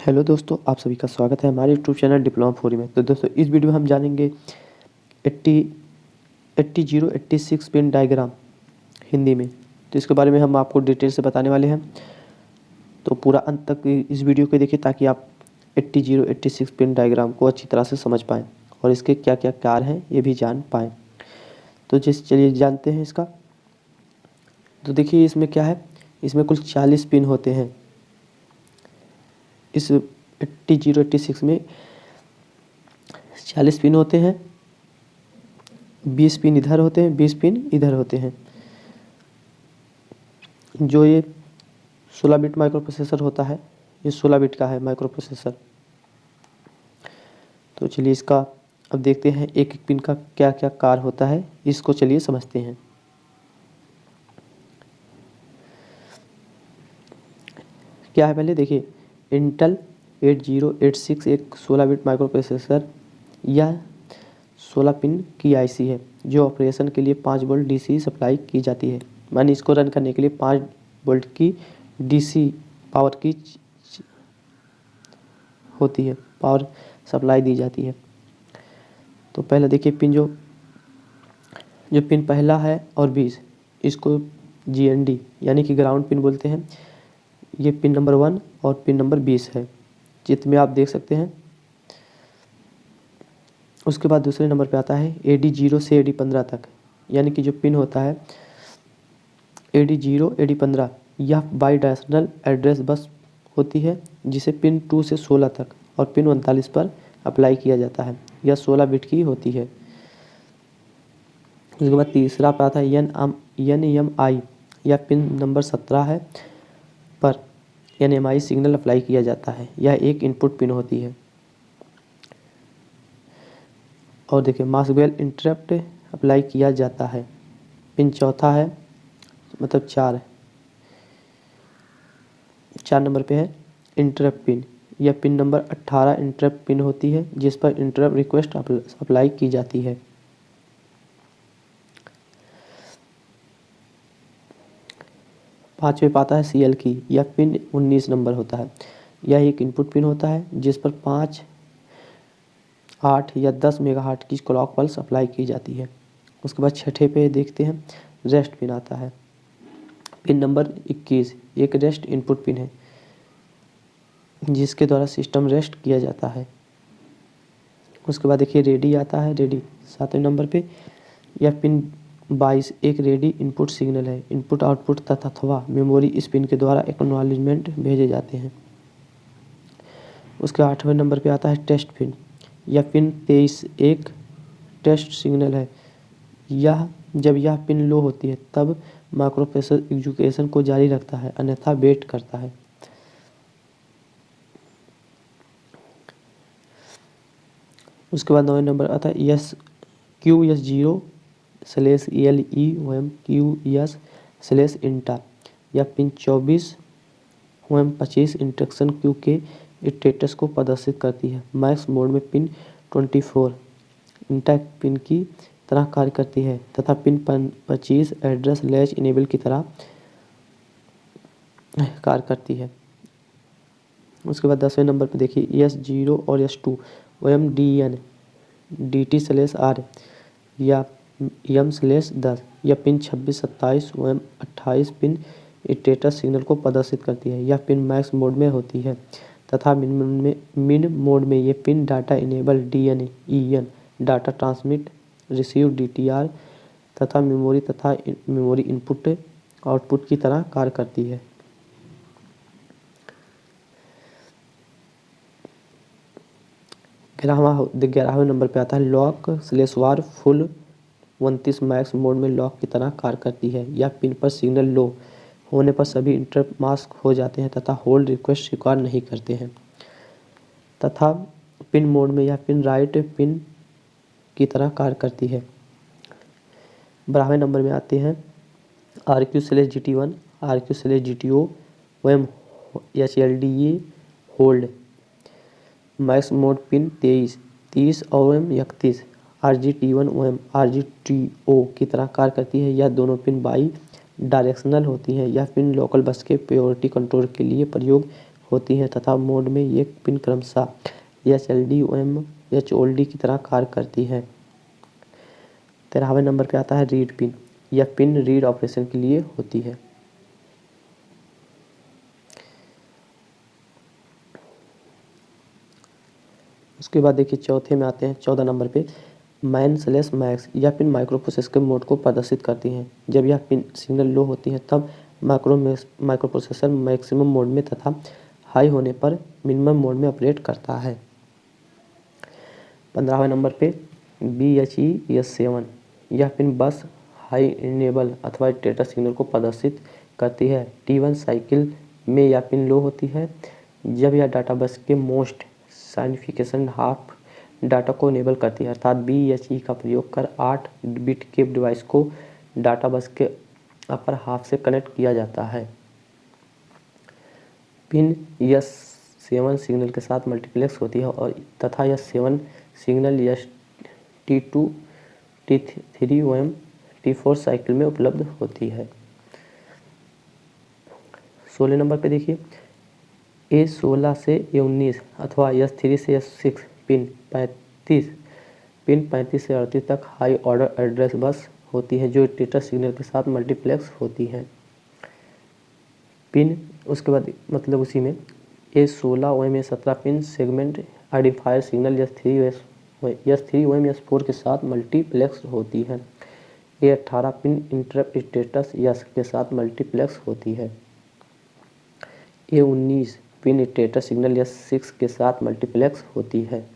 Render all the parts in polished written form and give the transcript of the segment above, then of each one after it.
Hello दोस्तों, आप सभी का स्वागत है हमारे यूट्यूब चैनल डिप्लोमा फोरी में। तो दोस्तों, इस वीडियो में हम जानेंगे 86 पिन डायग्राम हिंदी में। तो इसके बारे में हम आपको डिटेल से बताने वाले हैं, तो पूरा अंत तक इस वीडियो को देखिए ताकि आप 86 पिन डायग्राम को अच्छी तरह से समझ पाएँ और इसके क्या क्या कार्य हैं ये भी जान पाएँ। तो चलिए जानते हैं इसका। तो देखिए इसमें क्या है, इसमें कुल 40 पिन होते हैं। इस 86 में 40 पिन होते हैं, 20 पिन इधर होते हैं, 20 पिन इधर होते हैं। जो ये 16 बिट माइक्रो प्रोसेसर होता है, ये 16 बिट का है माइक्रो प्रोसेसर। तो चलिए इसका अब देखते हैं एक एक पिन का क्या क्या कार्य होता है, इसको चलिए समझते हैं। क्या है पहले देखिए, इंटेल 8086 एक 16 बिट माइक्रो प्रोसेसर या 16 पिन की आईसी है जो ऑपरेशन के लिए 5 वोल्ट डीसी सप्लाई की जाती है। माने इसको रन करने के लिए 5 वोल्ट की डीसी पावर की होती है, पावर सप्लाई दी जाती है। तो पहले देखिए पिन जो पिन पहला है और 20, इसको जीएनडी यानी कि ग्राउंड पिन बोलते हैं। ये पिन नंबर 1 और पिन नंबर 20 है, चित्र में आप देख सकते हैं। उसके बाद दूसरे नंबर पे आता है AD0 से AD15 तक, यानी कि जो पिन होता है AD0 AD15, यह बाई डायरेक्शनल एड्रेस बस होती है जिसे पिन 2 से 16 तक और पिन 39 पर अप्लाई किया जाता है। यह 16 बिट की होती है। उसके बाद तीसरा पे आता है NMI, यह पिन नंबर 17 है पर NMI सिग्नल अप्लाई किया जाता है। यह एक इनपुट पिन होती है। और देखिए मास्क इंटरप्ट अप्लाई किया जाता है। पिन चौथा है, मतलब 4 नंबर पे है इंटरप्ट पिन। यह पिन नंबर 18 इंटरप्ट पिन होती है जिस पर इंटरप्ट रिक्वेस्ट अप्लाई की जाती है। पाँचवें पाता है CL की, यह पिन 19 नंबर होता है। यह एक इनपुट पिन होता है जिस पर 5, 8 या 10 मेगाहर्ट्ज की क्लॉक पल्स अप्लाई की जाती है। उसके बाद छठे पे देखते हैं रेस्ट पिन आता है। पिन नंबर 21 एक रेस्ट इनपुट पिन है जिसके द्वारा सिस्टम रेस्ट किया जाता है। उसके बाद देखिए रेडी आता है, रेडी 7वें नंबर पे। यह पिन 22 एक रेडी इनपुट सिग्नल है। इनपुट आउटपुट तथा अथवा मेमोरी इस पिन के द्वारा एक्नॉलेजमेंट भेजे जाते हैं। उसके 8वें नंबर पे आता है टेस्ट पिन। यह पिन 23 एक टेस्ट सिग्नल है। जब यह पिन लो होती है तब माइक्रो प्रोसेसर एग्जीक्यूशन को जारी रखता है, अन्यथा वेट करता है। उसके बाद 9वें नंबर आता है QS0/LEOM/QS/इंटा। यह पिन 24/25 इंस्ट्रक्शन क्यू के स्टेटस को प्रदर्शित करती है। मैक्स मोड में पिन 24 इंटा पिन की तरह कार्य करती है तथा पिन 25 एड्रेस लैच इनेबल की तरह कार्य करती है। उसके बाद 10वें नंबर पे देखिए S0 और S2 OMDN DT/R या M/10। यह pin 26-27 OM28 pin status signal को प्रदर्शित करती है। यह पिन मैक्स मोड में होती है तथा मिन मोड में ये pin data enable DNEN data transmit receive DTR तथा मेमोरी इनपुट आउटपुट की तरह कार्य करती है। ग्यारहवें नंबर पे आता है लॉक/वार फुल 29 मैक्स मोड में लॉक की तरह कार्य करती है। यह पिन पर सिग्नल लो होने पर सभी इंटरप्ट मास्क हो जाते हैं तथा होल्ड रिक्वेस्ट स्वीकार नहीं करते हैं। तथा पिन मोड में यह पिन राइट पिन की तरह कार्य करती है। 12वें नंबर में आते हैं RQ/GT1 RQ/GTO OM/HLDE hold max mode pin 23 और OM31 RGT1 OM/RGTO की तरह कार्य करती है। यह दोनों पिन बाई डायरेक्शनल होती हैं। यह पिन लोकल बस के प्रायोरिटी कंट्रोल के लिए प्रयोग होती हैं तथा मोड में ये पिन क्रमशः SLD HOLD की तरह कार्य करती है। 13वें नंबर पे आता है रीड पिन। यह पिन रीड ऑपरेशन के लिए होती है। उसके बाद देखिए चौथे में आते हैं 14 नंबर पे -मैक्स। यह पिन माइक्रोप्रोसेसर के मोड को प्रदर्शित करती हैं। जब यह पिन सिग्नल लो होती है तब माइक्रोप्रोसेसर मैक्सिमम मोड में तथा हाई होने पर मिनिमम मोड में ऑपरेट करता है। 15वें नंबर पे BHE-S7। यह पिन बस हाई इनेबल अथवा स्टेटस सिग्नल को प्रदर्शित करती है। T1 साइकिल में यह पिन लो होती है जब यह डाटा बस के मोस्ट साइनिफिकेशन हाफ डाटा को इनेबल करती है, अर्थात BHE का प्रयोग कर 8 बिट के डिवाइस को डाटा बस के अपर हाफ से कनेक्ट किया जाता है। पिन S7 सिग्नल के साथ मल्टीप्लेक्स होती है और तथा यह 7 सिग्नल T2, T3 एवं T4 साइकिल में उपलब्ध होती है। 16 नंबर पे देखिए A16 से A19 अथवा S3 से S6 पिन 35 से 38 तक हाई ऑर्डर एड्रेस बस होती है जो स्टेटस सिग्नल के साथ मल्टीप्लेक्स होती है। पिन उसके बाद मतलब उसी में A16 एवं A17 pin segment identifier signal S3 एवं S4 के साथ मल्टीप्लेक्स होती है। A18 pin interrupt status S के साथ मल्टीप्लेक्स होती है। A19 pin status signal S6 के साथ मल्टीप्लेक्स होती है।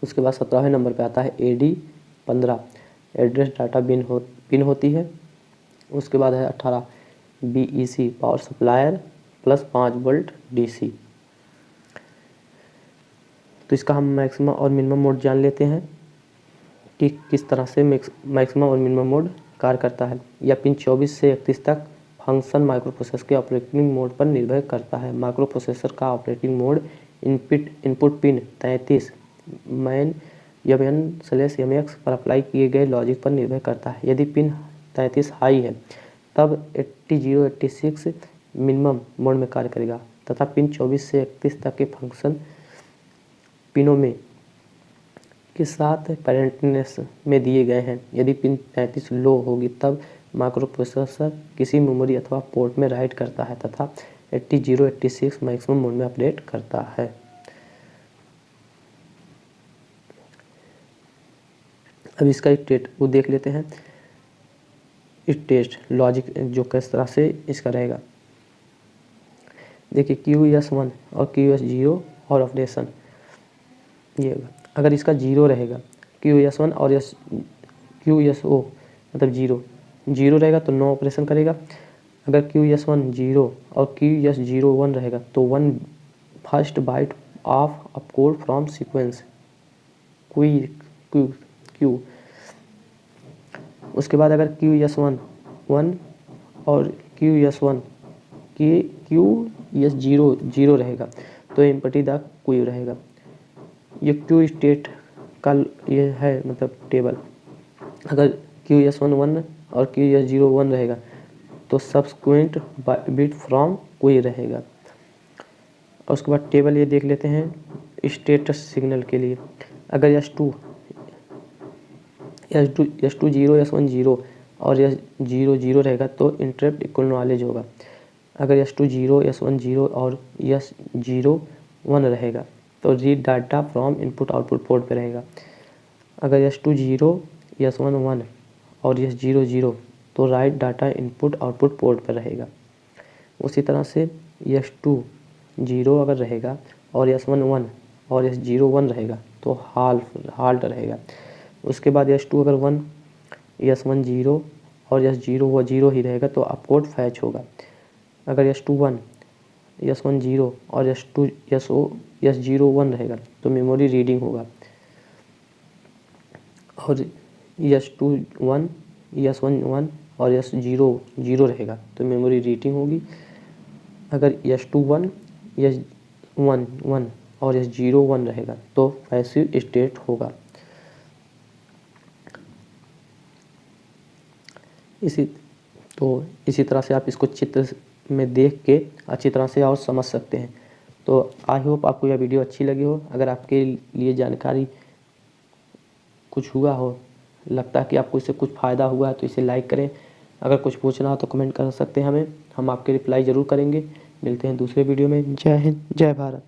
उसके बाद 17वें नंबर पे आता है AD15 एड्रेस डाटा पिन होती है। उसके बाद है 18 BEC power supplier plus 5 volt DC। तो इसका हम मैक्सिमम और मिनिमम मोड जान लेते हैं कि किस तरह से मैक्सिमम और मिनिमम मोड कार्य करता है। यह पिन 24 से 31 तक फंक्शन माइक्रोप्रोसेसर के ऑपरेटिंग मोड पर निर्भर करता है। माइक्रोप्रोसेसर का operating mode input pin 33 MN/MX पर अप्लाई किए गए लॉजिक पर निर्भर करता है। यदि पिन 33 हाई है तब 8086 मिनिमम मोड में कार्य करेगा तथा पिन 24 से 31 तक के फंक्शन पिनों में के साथ पैरेंटनेस में दिए गए हैं। यदि पिन 35 लो होगी तब माइक्रोप्रोसेसर किसी मेमोरी अथवा पोर्ट में राइट करता है तथा 8086 मैक्सिमम मोड में ऑपरेट करता है। अब इसका एक टेस्ट वो देख लेते हैं। इस टेस्ट लॉजिक जो किस तरह से इसका रहेगा। देखिए QS1 और QS0 और ऑपरेशन ये होगा। अगर इसका 0 रहेगा QS1 और QSO मतलब 0 रहेगा तो नो ऑपरेशन करेगा। अगर QS1 0 और QS0 1 रहेगा तो 1 first byte of a code from sequence Q। उसके बाद अगर QS1 1 और QS0 0 रहेगा तो एम्प्टी द क्यू रहेगा। ये क्यू स्टेट का ये है मतलब टेबल। अगर QS1 1 और QS0 1 रहेगा तो सब्सक्वेंट बिट फ्रॉम क्यू रहेगा। और उसके बाद टेबल ये देख लेते हैं स्टेटस सिग्नल के लिए। अगर S2 0 S1 0 और S0 0 रहेगा तो इंटरप्ट एक्नॉलेज होगा। अगर S2 0 S1 0 और S0 1 रहेगा तो read data from input output port पे रहेगा। अगर S2 0 S1 1 और S0 0 तो right data input output port पर रहेगा। उसी तरह से S2 0 अगर रहेगा और S1 1 और S0 1 रहेगा तो हाल्ट रहेगा। उसके बाद S2 अगर 1 S1 0 और S0 वो 0 ही रहेगा तो अपकोड फैच होगा। अगर S2 1 S1 0 और S0 1 रहेगा तो मेमोरी रीडिंग होगा। और S2 1 S1 1 और S0 0 रहेगा तो मेमोरी रीडिंग होगी। अगर S2 1 S1 1 और S0 1 रहेगा तो पैसिव स्टेट होगा। इसी तरह से आप इसको चित्र में देख के अच्छी तरह से और समझ सकते हैं। तो आई होप आपको यह वीडियो अच्छी लगी हो। अगर आपके लिए जानकारी कुछ हुआ हो, लगता है कि आपको इससे कुछ फ़ायदा हुआ है, तो इसे लाइक करें। अगर कुछ पूछना हो तो कमेंट कर सकते हैं हमें, हम आपके रिप्लाई ज़रूर करेंगे। मिलते हैं दूसरे वीडियो में। जय हिंद, जय भारत।